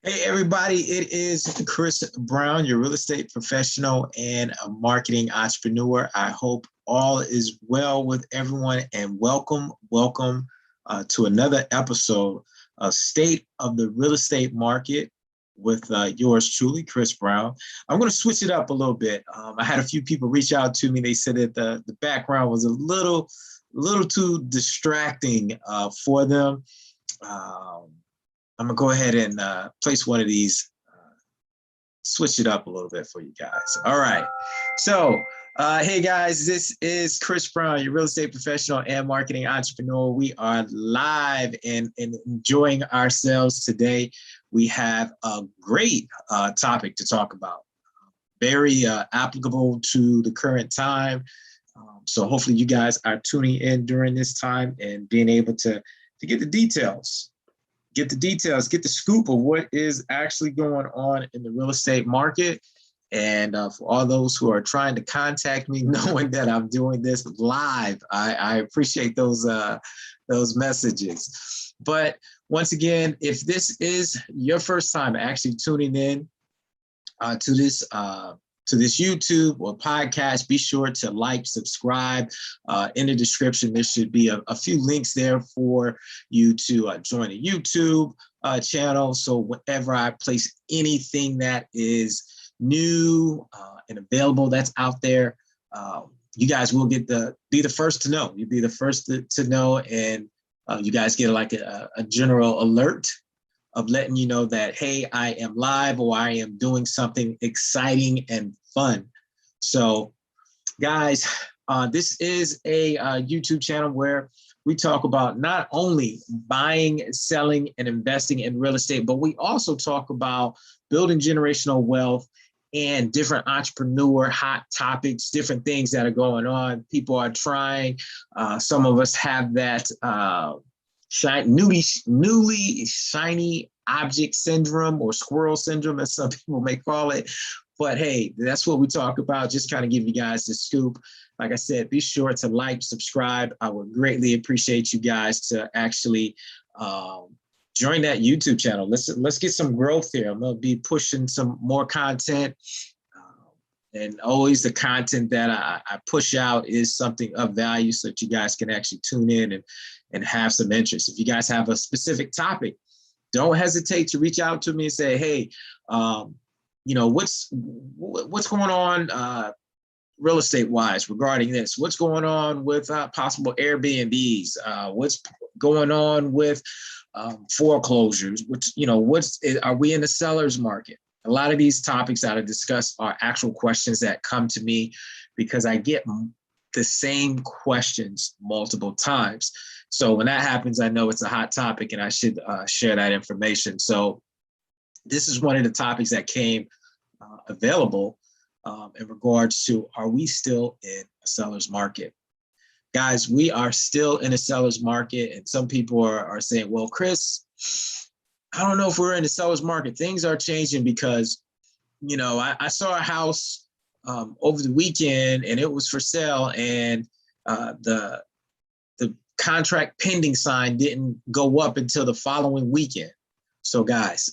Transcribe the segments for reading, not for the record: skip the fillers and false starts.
Hey, everybody, it is Chris Brown, your real estate professional and a marketing entrepreneur. I hope all is well with everyone and welcome to another episode of State of the Real Estate Market with yours truly, Chris Brown. I'm going to switch it up a little bit. I had a few people reach out to me. They said that the background was a little too distracting for them. I'm gonna go ahead and place one of these, switch it up a little bit for you guys. All right. So, hey guys, this is Chris Brown, your real estate professional and marketing entrepreneur. We are live and enjoying ourselves today. We have a great topic to talk about, very applicable to the current time. So hopefully you guys are tuning in during this time and being able to get the details. Get the scoop of what is actually going on in the real estate market. And for all those who are trying to contact me, knowing that I'm doing this live, I appreciate those messages. But once again, if this is your first time actually tuning in to this YouTube or podcast, be sure to like, subscribe. In the description, there should be a few links there for you to join the YouTube channel. So whenever I place anything that is new and available that's out there, you guys will be the first to know. You'll be the first to know, and you guys get like a general alert of letting you know that, hey, I am live or I am doing something exciting and fun. So guys, this is a YouTube channel where we talk about not only buying, selling, and investing in real estate, but we also talk about building generational wealth and different entrepreneur hot topics, different things that are going on. People are trying. Some of us have that newly shiny object syndrome or squirrel syndrome, as some people may call it. But hey, that's what we talk about. Just kind of give you guys the scoop. Like I said, be sure to like, subscribe. I would greatly appreciate you guys to actually join that YouTube channel. Let's get some growth here. I'm going to be pushing some more content. And always the content that I push out is something of value so that you guys can actually tune in and have some interest. If you guys have a specific topic, don't hesitate to reach out to me and say, hey, what's going on real estate wise regarding this? What's going on with possible Airbnbs? What's going on with foreclosures? Are we in the seller's market? A lot of these topics that I discuss are actual questions that come to me because I get the same questions multiple times. So when that happens, I know it's a hot topic and I should share that information. So this is one of the topics that came available in regards to, are we still in a seller's market? Guys, we are still in a seller's market. And some people are saying, well, Chris, I don't know if we're in the seller's market. Things are changing because, I saw a house over the weekend and it was for sale, and the contract pending sign didn't go up until the following weekend. So guys,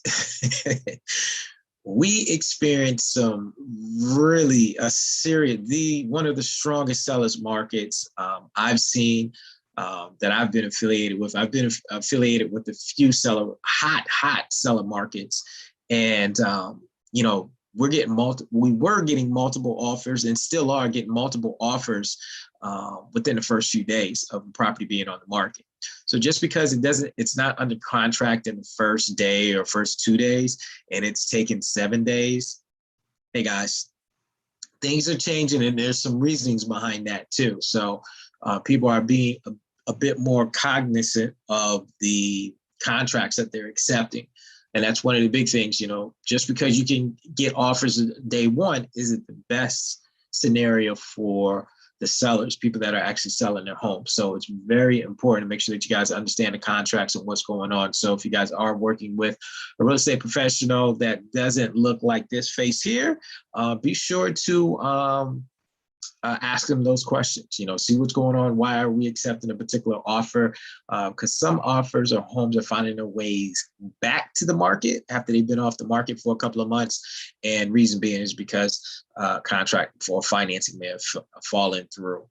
we experienced some really one of the strongest sellers markets I've seen, that I've been affiliated with. I've been affiliated with a few hot seller markets. And, we were getting multiple offers and still are getting multiple offers within the first few days of the property being on the market. So just because it's not under contract in the first day or first 2 days, and it's taken 7 days, hey guys, things are changing and there's some reasonings behind that too. So people are being a bit more cognizant of the contracts that they're accepting. And that's one of the big things, just because you can get offers day one isn't the best scenario for the sellers, people that are actually selling their home. So it's very important to make sure that you guys understand the contracts and what's going on. So if you guys are working with a real estate professional that doesn't look like this face here, be sure to ask them those questions, see what's going on. Why are we accepting a particular offer? Because some offers or homes are finding their ways back to the market after they've been off the market for a couple of months. And reason being is because contract for financing may have fallen through.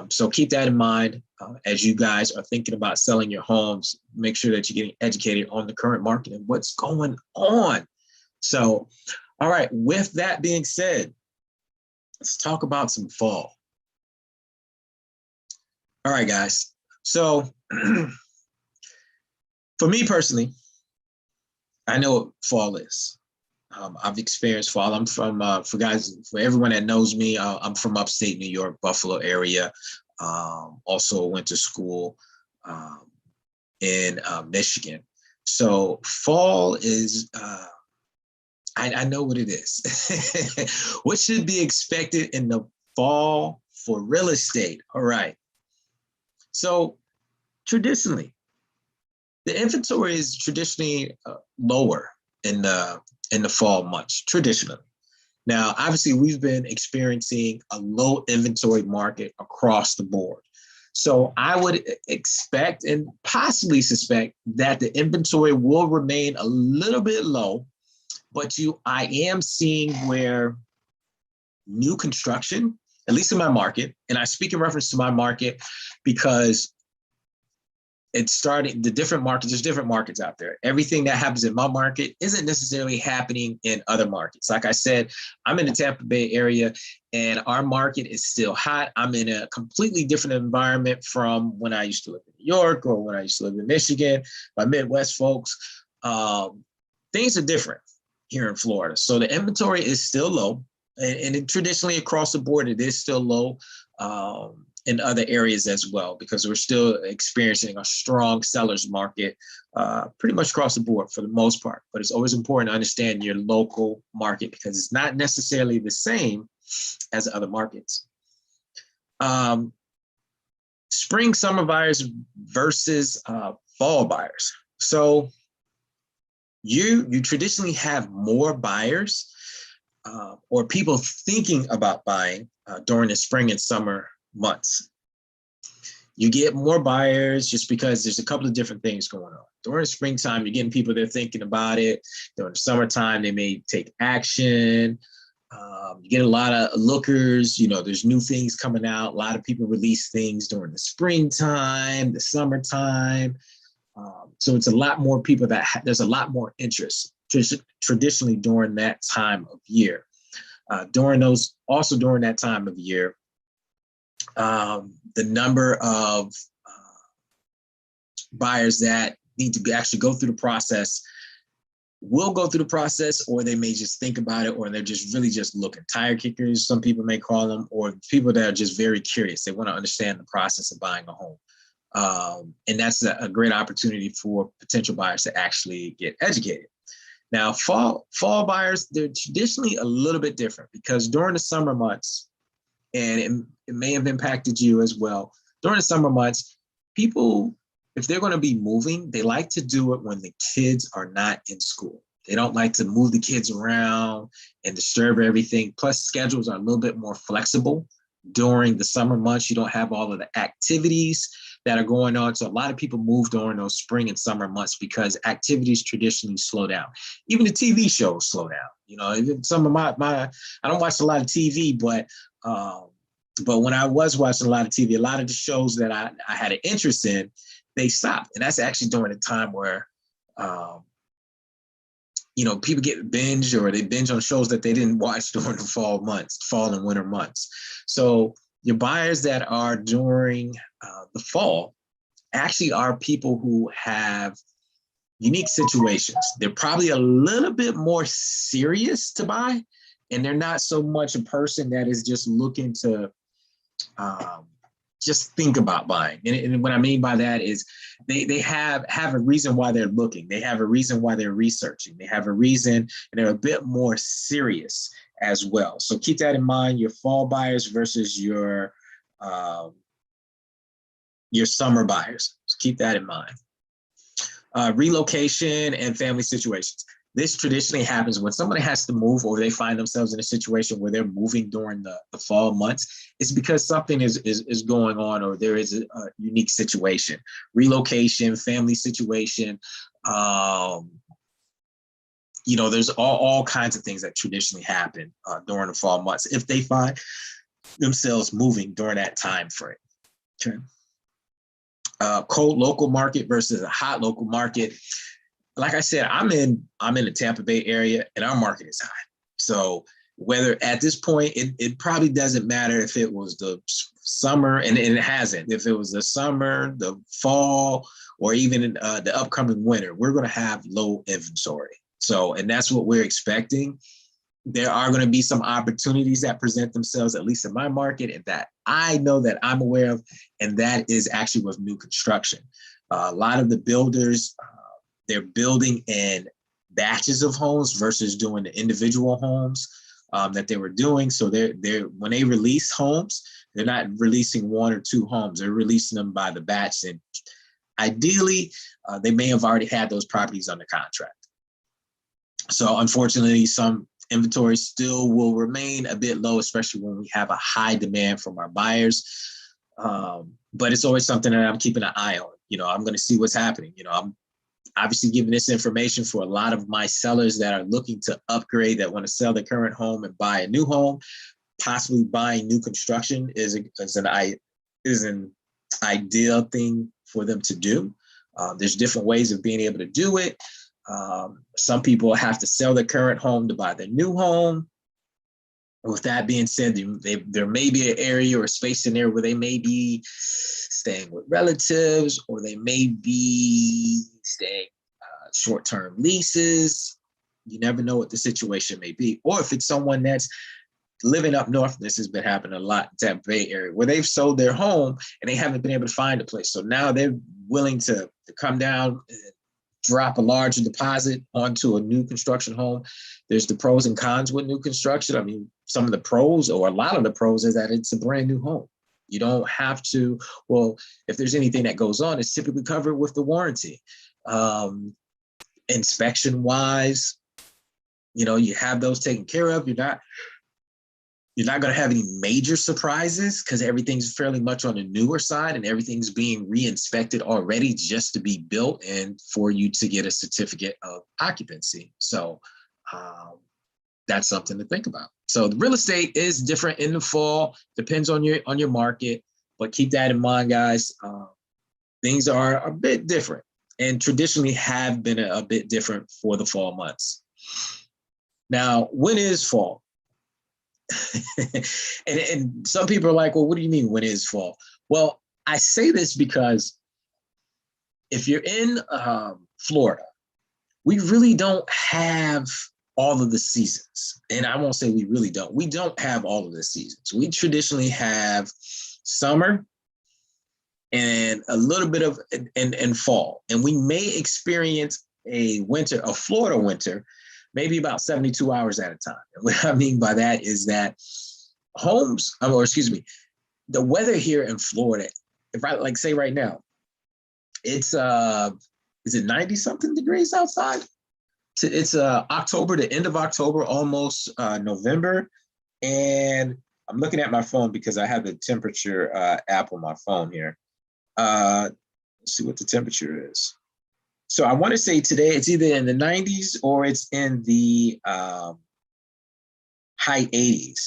So keep that in mind as you guys are thinking about selling your homes. Make sure that you're getting educated on the current market and what's going on. So, all right, with that being said, let's talk about some fall. All right, guys. So for me personally, I know what fall is. I've experienced fall. I'm from, for everyone that knows me, I'm from upstate New York, Buffalo area. Also went to school in Michigan. So fall is, I know what it is. What should be expected in the fall for real estate? All right. So traditionally, the inventory is traditionally lower in the fall months, traditionally. Now, obviously, we've been experiencing a low inventory market across the board. So I would expect and possibly suspect that the inventory will remain a little bit low, but I am seeing where new construction, at least in my market, and I speak in reference to my market because it's starting the different markets. There's different markets out there. Everything that happens in my market isn't necessarily happening in other markets. Like I said, I'm in the Tampa Bay area and our market is still hot. I'm in a completely different environment from when I used to live in New York or when I used to live in Michigan. My Midwest folks, things are different here in Florida. So the inventory is still low, and traditionally across the board, it is still low. In other areas as well, because we're still experiencing a strong seller's market pretty much across the board for the most part. But it's always important to understand your local market because it's not necessarily the same as other markets. Spring, summer buyers versus fall buyers. So you traditionally have more buyers or people thinking about buying during the spring and summer months. You get more buyers just because there's a couple of different things going on. During the springtime, you're getting people that are thinking about it. During the summertime, they may take action. You get a lot of lookers, there's new things coming out. A lot of people release things during the springtime, the summertime. So it's a lot more people there's a lot more interest traditionally during that time of year. During that time of year, the number of buyers that need to actually go through the process will go through the process, or they may just think about it, or they're just really just looking. Tire kickers, some people may call them, or people that are just very curious. They want to understand the process of buying a home. And that's a great opportunity for potential buyers to actually get educated. Now, fall buyers, they're traditionally a little bit different because during the summer months, and it may have impacted you as well. During the summer months, people, if they're going to be moving, they like to do it when the kids are not in school. They don't like to move the kids around and disturb everything. Plus, schedules are a little bit more flexible during the summer months. You don't have all of the activities that are going on. So a lot of people move during those spring and summer months because activities traditionally slow down. Even the TV shows slow down. Even some of my I don't watch a lot of TV, but when I was watching a lot of TV, a lot of the shows that I had an interest in, they stopped. And that's actually during a time where, people get binge or they binge on shows that they didn't watch during the fall and winter months. So your buyers that are during the fall actually are people who have unique situations. They're probably a little bit more serious to buy, and they're not so much a person that is just looking to just think about buying. And what I mean by that is they have a reason why they're looking. They have a reason why they're researching. They have a reason, and they're a bit more serious as well. So keep that in mind, your fall buyers versus your summer buyers. So keep that in mind. Relocation and family situations. This traditionally happens when somebody has to move or they find themselves in a situation where they're moving during the fall months. It's because something is going on, or there is a unique situation, relocation, family situation. There's all kinds of things that traditionally happen during the fall months if they find themselves moving during that time frame. Okay. Cold local market versus a hot local market. Like I said, I'm in the Tampa Bay area, and our market is high. So whether at this point, it probably doesn't matter if it was the summer, and it hasn't. If it was the summer, the fall, or even the upcoming winter, we're going to have low inventory. So, and that's what we're expecting. There are going to be some opportunities that present themselves, at least in my market, and that I know that I'm aware of, and that is actually with new construction. A lot of the builders, they're building in batches of homes versus doing the individual homes that they were doing. So they're when they release homes, they're not releasing one or two homes. They're releasing them by the batch, and ideally, they may have already had those properties under contract. So unfortunately, some inventory still will remain a bit low, especially when we have a high demand from our buyers. But it's always something that I'm keeping an eye on. I'm going to see what's happening. I'm obviously giving this information for a lot of my sellers that are looking to upgrade, that want to sell their current home and buy a new home. Possibly buying new construction is an ideal thing for them to do. There's different ways of being able to do it. Some people have to sell their current home to buy their new home. With that being said, there may be an area or space in there where they may be staying with relatives, or they may be staying short-term leases. You never know what the situation may be. Or if it's someone that's living up north, this has been happening a lot in Tampa Bay area, where they've sold their home and they haven't been able to find a place. So now they're willing to come down and drop a larger deposit onto a new construction home. There's the pros and cons with new construction. I mean, some of the pros, or a lot of the pros, is that it's a brand new home. You don't have to, well, if there's anything that goes on, it's typically covered with the warranty. Inspection wise, you have those taken care of. You're not going to have any major surprises, because everything's fairly much on the newer side, and everything's being re-inspected already just to be built and for you to get a certificate of occupancy. So that's something to think about. So the real estate is different in the fall, depends on your market, but keep that in mind, guys. Things are a bit different, and traditionally have been a bit different for the fall months. Now, when is fall? and some people are like, well, what do you mean when is fall? Well, I say this because if you're in Florida, we really don't have all of the seasons. And I won't say we really don't. We don't have all of the seasons. We traditionally have summer and a little bit of and fall. And we may experience a Florida winter, maybe about 72 hours at a time. And what I mean by that is that the weather here in Florida, if I say right now, it's is it 90 something degrees outside? It's October, the end of October, almost November. And I'm looking at my phone because I have the temperature app on my phone here. Let's see what the temperature is. So I want to say today it's either in the 90s or it's in the high 80s.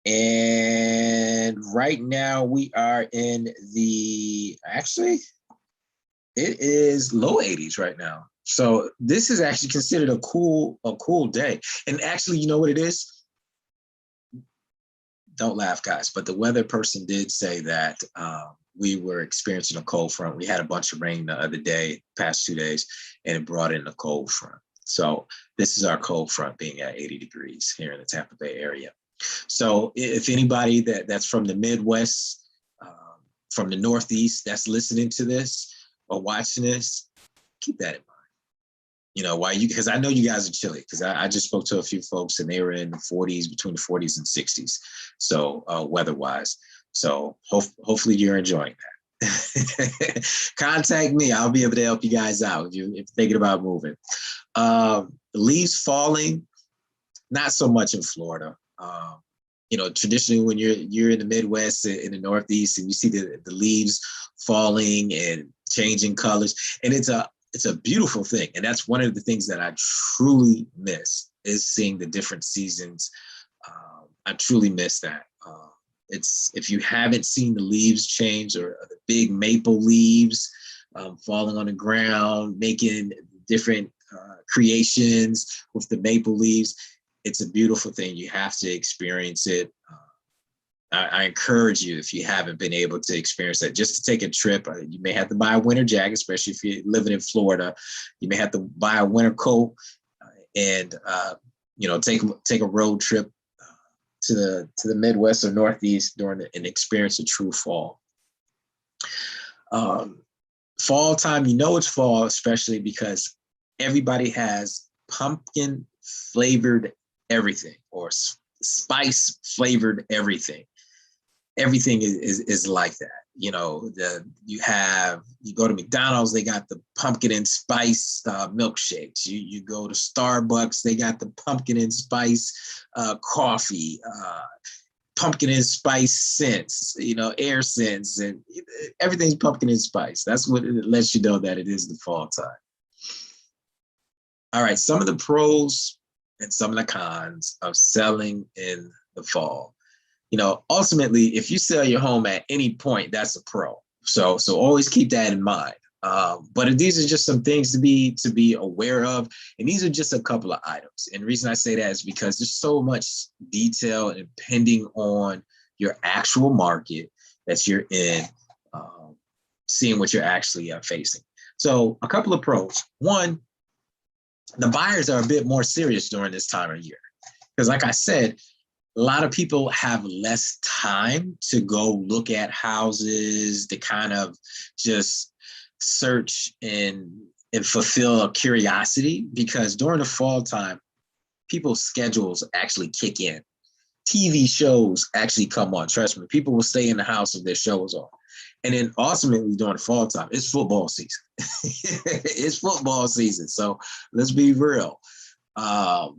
And right now we are in it is low 80s right now. So this is actually considered a cool day. And actually, you know what it is? Don't laugh, guys, but the weather person did say that we were experiencing a cold front. We had a bunch of rain the other day, past 2 days, and it brought in a cold front. So this is our cold front being at 80 degrees here in the Tampa Bay area. So if anybody that's from the Midwest, from the Northeast, that's listening to this or watching this, keep that in mind. Because I know you guys are chilly, because I just spoke to a few folks and they were in the 40s, between the 40s and 60s. So weather-wise. So hopefully you're enjoying that. Contact me. I'll be able to help you guys out if you're thinking about moving. Leaves falling, not so much in Florida. Traditionally when you're in the Midwest, in the Northeast, and you see the leaves falling and changing colors, and it's a beautiful thing. And that's one of the things that I truly miss, is seeing the different seasons. I truly miss that. If you haven't seen the leaves change, or the big maple leaves falling on the ground, making different creations with the maple leaves, it's a beautiful thing. You have to experience it. I encourage you, if you haven't been able to experience that, just to take a trip. You may have to buy a winter jacket, especially if you're living in Florida. You may have to buy a winter coat, and take a road trip to the Midwest or Northeast and experience a true fall. Fall time, it's fall, especially because everybody has pumpkin flavored everything, or spice flavored everything. Everything is like that. You go to McDonald's, they got the pumpkin and spice milkshakes. You go to Starbucks, they got the pumpkin and spice coffee, pumpkin and spice scents, air scents, and everything's pumpkin and spice. That's what it lets you know that it is the fall time. All right, some of the pros and some of the cons of selling in the fall. Ultimately, if you sell your home at any point, that's a pro. So always keep that in mind. But these are just some things to be aware of. And these are just a couple of items. And the reason I say that is because there's so much detail, and depending on your actual market that you're in, seeing what you're actually facing. So a couple of pros. One, the buyers are a bit more serious during this time of year. Because like I said, a lot of people have less time to go look at houses, to kind of just search and fulfill a curiosity, because during the fall time, people's schedules actually kick in. TV shows actually come on. Trust me, people will stay in the house if their show is on. And then ultimately during the fall time, it's football season. It's football season. So let's be real. I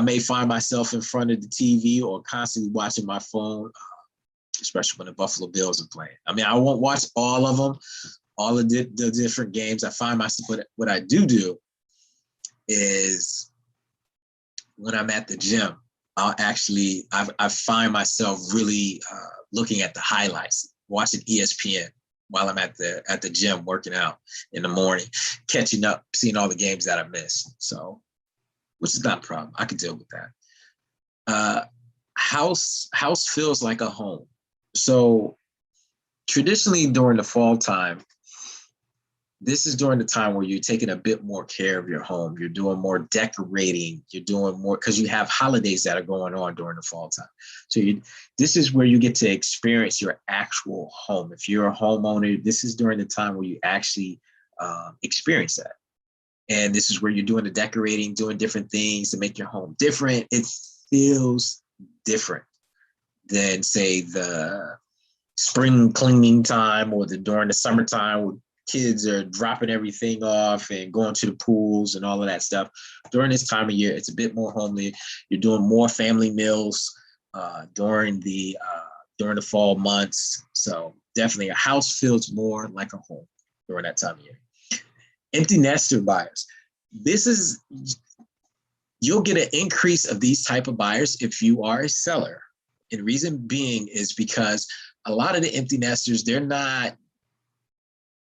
may find myself in front of the TV or constantly watching my phone, especially when the Buffalo Bills are playing. I mean, I won't watch all of them, all of the different games. I find myself, but what I do is when I'm at the gym, I find myself really looking at the highlights, watching ESPN while I'm at the gym working out in the morning, catching up, seeing all the games that I missed. So, which is not a problem. I can deal with that. House feels like a home. So traditionally during the fall time, this is during the time where you're taking a bit more care of your home. You're doing more decorating. You're doing more because you have holidays that are going on during the fall time. So this is where you get to experience your actual home. If you're a homeowner, this is during the time where you actually experience that. And this is where you're doing the decorating, doing different things to make your home different. It feels different than, say, the spring cleaning time or during the summertime where kids are dropping everything off and going to the pools and all of that stuff. During this time of year, it's a bit more homely. You're doing more family meals during the fall months. So definitely a house feels more like a home during that time of year. Empty nester buyers. You'll get an increase of these type of buyers if you are a seller. And the reason being is because a lot of the empty nesters, they're not,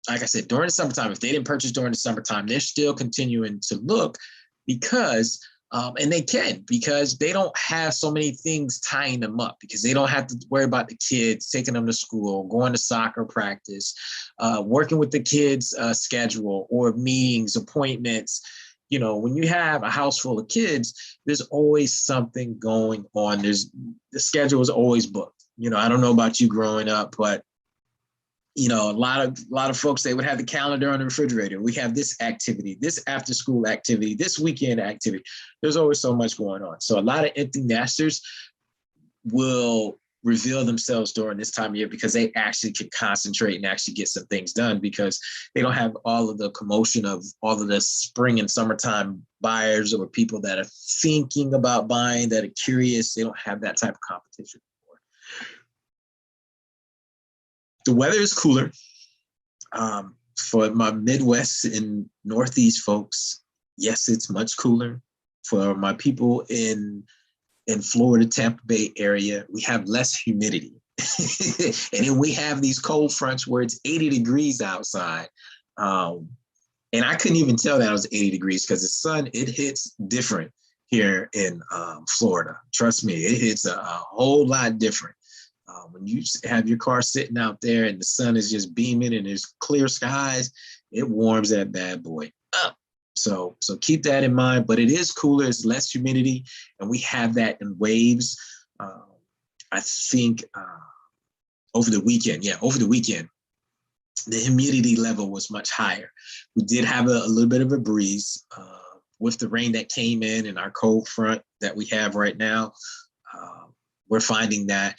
like I said, during the summertime, if they didn't purchase during the summertime, they're still continuing to look because, and they can, because they don't have so many things tying them up, because they don't have to worry about the kids, taking them to school, going to soccer practice, working with the kids' schedule or meetings, appointments. When you have a house full of kids, there's always something going on. The schedule is always booked. I don't know about you growing up, but a lot of folks, they would have the calendar on the refrigerator. We have this activity, this after school activity, this weekend activity. There's always so much going on. So a lot of empty nesters will reveal themselves during this time of year because they actually can concentrate and actually get some things done because they don't have all of the commotion of all of the spring and summertime buyers or people that are thinking about buying, that are curious. They don't have that type of competition anymore. The weather is cooler. For my Midwest and Northeast folks, yes, it's much cooler. For my people in Florida, Tampa Bay area, we have less humidity. And then we have these cold fronts where it's 80 degrees outside. And I couldn't even tell that it was 80 degrees because the sun, it hits different here in Florida. Trust me, it hits a whole lot different. When you have your car sitting out there and the sun is just beaming and there's clear skies, it warms that bad boy up. So keep that in mind, but it is cooler, it's less humidity, and we have that in waves. I think over the weekend, the humidity level was much higher. We did have a little bit of a breeze with the rain that came in and our cold front that we have right now. We're finding that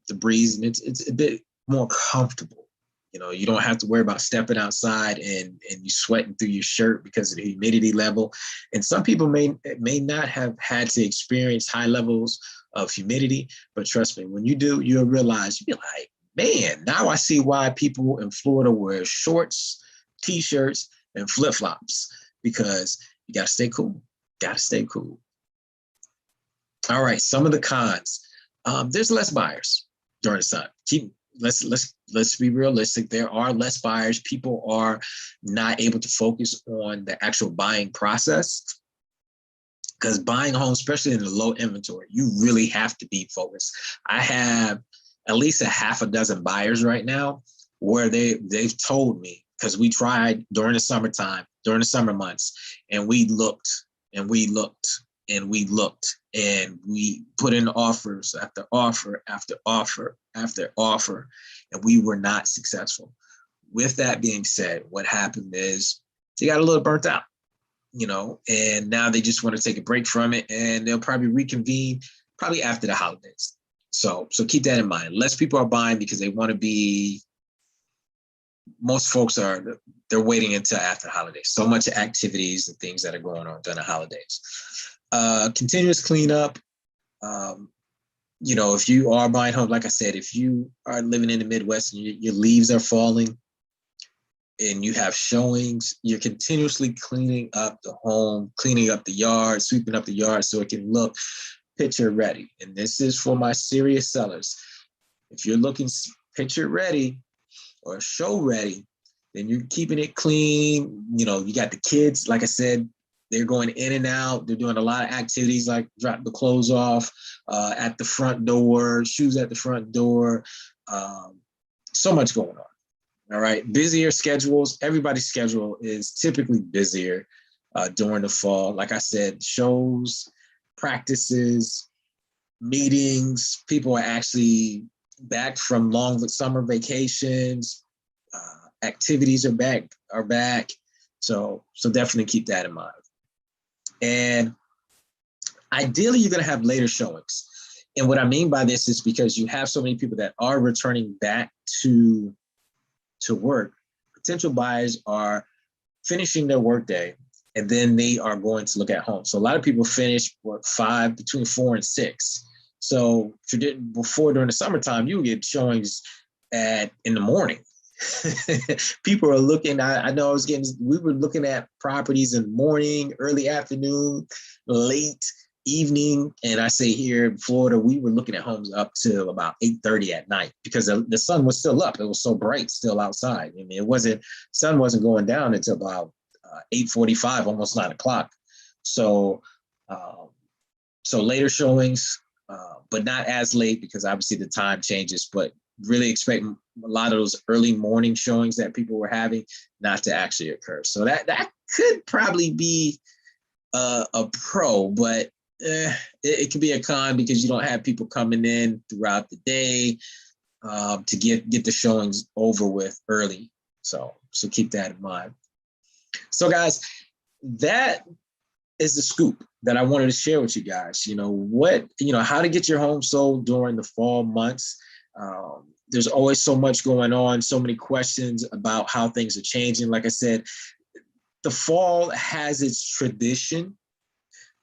the breeze, and it's a bit more comfortable. You know, you don't have to worry about stepping outside and you sweating through your shirt because of the humidity level. And some people may not have had to experience high levels of humidity, but trust me, when you do, you'll realize, you'll be like, man, now I see why people in Florida wear shorts, t-shirts, and flip-flops, because you gotta stay cool. Gotta stay cool. All right, some of the cons. There's less buyers during the time. Let's be realistic. There are less buyers. People are not able to focus on the actual buying process, because buying a home, especially in the low inventory, you really have to be focused. I have at least a half a dozen buyers right now where they've told me, because we tried during the summertime, during the summer months, and we looked and we looked and we looked and we put in offers after offer after offer after offer, and we were not successful. With that being said, what happened is they got a little burnt out, you know, and now they just want to take a break from it, and they'll probably reconvene probably after the holidays. So keep that in mind. Less people are buying because they want to be, most folks they're waiting until after the holidays. So much activities and things that are going on during the holidays. Continuous cleanup. You know, if you are buying home, like I said, if you are living in the Midwest and your leaves are falling and you have showings, you're continuously cleaning up the home, cleaning up the yard, sweeping up the yard so it can look picture ready. And this is for my serious sellers. If you're looking picture ready or show ready, then you're keeping it clean. You know, you got the kids, like I said, they're going in and out. They're doing a lot of activities like drop the clothes off at the front door, shoes at the front door. So much going on. All right. Busier schedules. Everybody's schedule is typically busier during the fall. Like I said, shows, practices, meetings. People are actually back from long summer vacations. Activities are back. So definitely keep that in mind. And ideally, you're going to have later showings. And what I mean by this is because you have so many people that are returning back to work. Potential buyers are finishing their workday, and then they are going to look at homes. So a lot of people finish work between 4 and 6. So before, during the summertime, you would get showings in the morning. People are looking. I know we were looking at properties in the morning, early afternoon, late evening, and I say here in Florida, we were looking at homes up till about 8:30 at night because the sun was still up. It was so bright still outside. I mean, sun wasn't going down until about 8:45, almost 9 o'clock. So later showings, but not as late because obviously the time changes. But really expect a lot of those early morning showings that people were having not to actually occur. So that could probably be a pro, but it could be a con because you don't have people coming in throughout the day to get the showings over with early. So keep that in mind. So guys, that is the scoop that I wanted to share with you guys. How to get your home sold during the fall months. There's always so much going on, so many questions about how things are changing. Like I said, the fall has its tradition,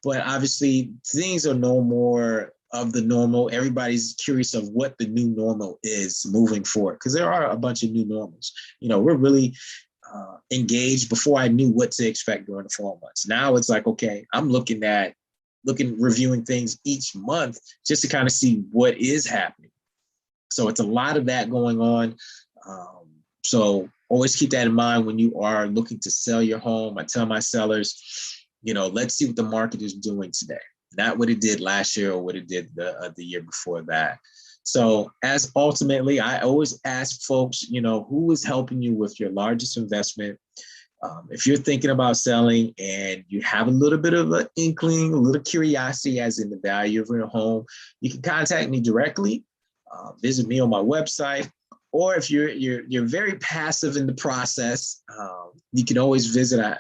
but obviously things are no more of the normal. Everybody's curious of what the new normal is moving forward, because there are a bunch of new normals. We're really engaged before I knew what to expect during the fall months. Now it's like, okay, I'm reviewing things each month just to kind of see what is happening. So it's a lot of that going on. So always keep that in mind when you are looking to sell your home. I tell my sellers, let's see what the market is doing today, not what it did last year or what it did the year before that. So as ultimately, I always ask folks, who is helping you with your largest investment? If you're thinking about selling and you have a little bit of an inkling, a little curiosity as in the value of your home, you can contact me directly. Visit me on my website, or if you're very passive in the process, you can always visit.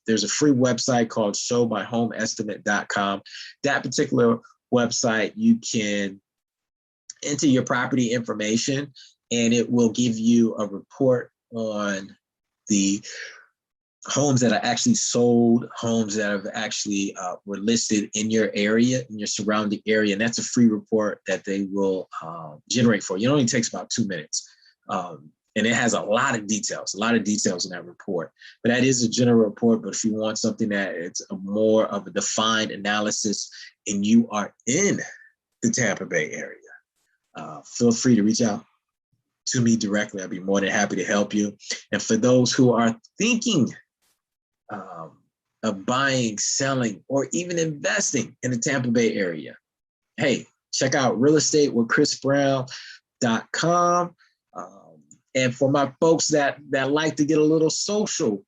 There's a free website called showmyhomeestimate.com. That particular website, you can enter your property information, and it will give you a report on the homes that are actually sold, homes that have actually were listed in your area, in your surrounding area. And that's a free report that they will generate for you. It only takes about 2 minutes. And it has a lot of details in that report. But that is a general report. But if you want something that it's more of a defined analysis and you are in the Tampa Bay area, feel free to reach out to me directly. I'll be more than happy to help you. And for those who are thinking of buying, selling, or even investing in the Tampa Bay area, hey, check out realestatewithchrisbrown.com. And for my folks that like to get a little social,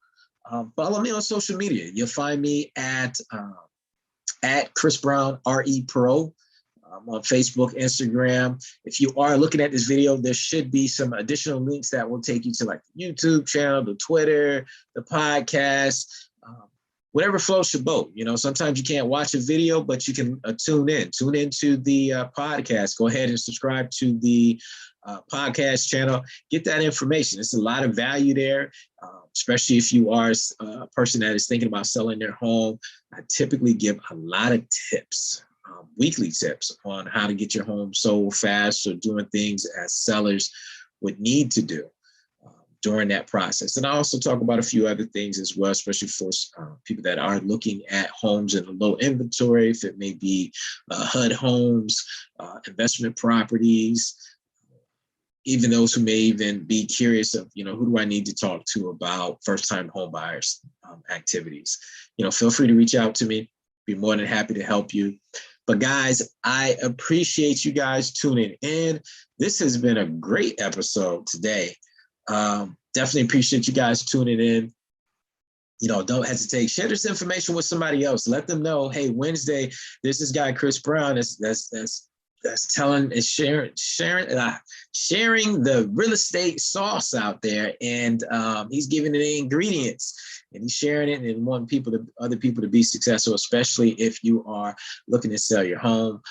follow me on social media. You'll find me at Chris Brown RE Pro. On Facebook, Instagram. If you are looking at this video, there should be some additional links that will take you to like the YouTube channel, the Twitter, the podcast, whatever floats your boat. Sometimes you can't watch a video, but you can tune into the podcast. Go ahead and subscribe to the podcast channel. Get that information. It's a lot of value there, especially if you are a person that is thinking about selling their home. I typically give a lot of tips. Weekly tips on how to get your home sold fast, or doing things as sellers would need to do during that process. And I also talk about a few other things as well, especially for people that are looking at homes in a low inventory, if it may be HUD homes, investment properties, even those who may even be curious of, who do I need to talk to about first-time home buyers activities. Feel free to reach out to me. Be more than happy to help you. But guys, I appreciate you guys tuning in. This has been a great episode today. Definitely appreciate you guys tuning in. Don't hesitate. Share this information with somebody else. Let them know, hey, Wednesday, there's this guy, Chris Brown, that's telling and sharing the real estate sauce out there, and he's giving the ingredients, and he's sharing it and wanting other people to be successful, especially if you are looking to sell your home.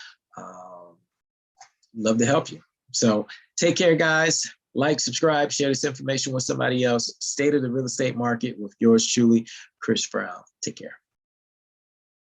Love to help you. So take care, guys. Like, subscribe, share this information with somebody else. State of the real estate market with yours truly, Chris Brown. Take care.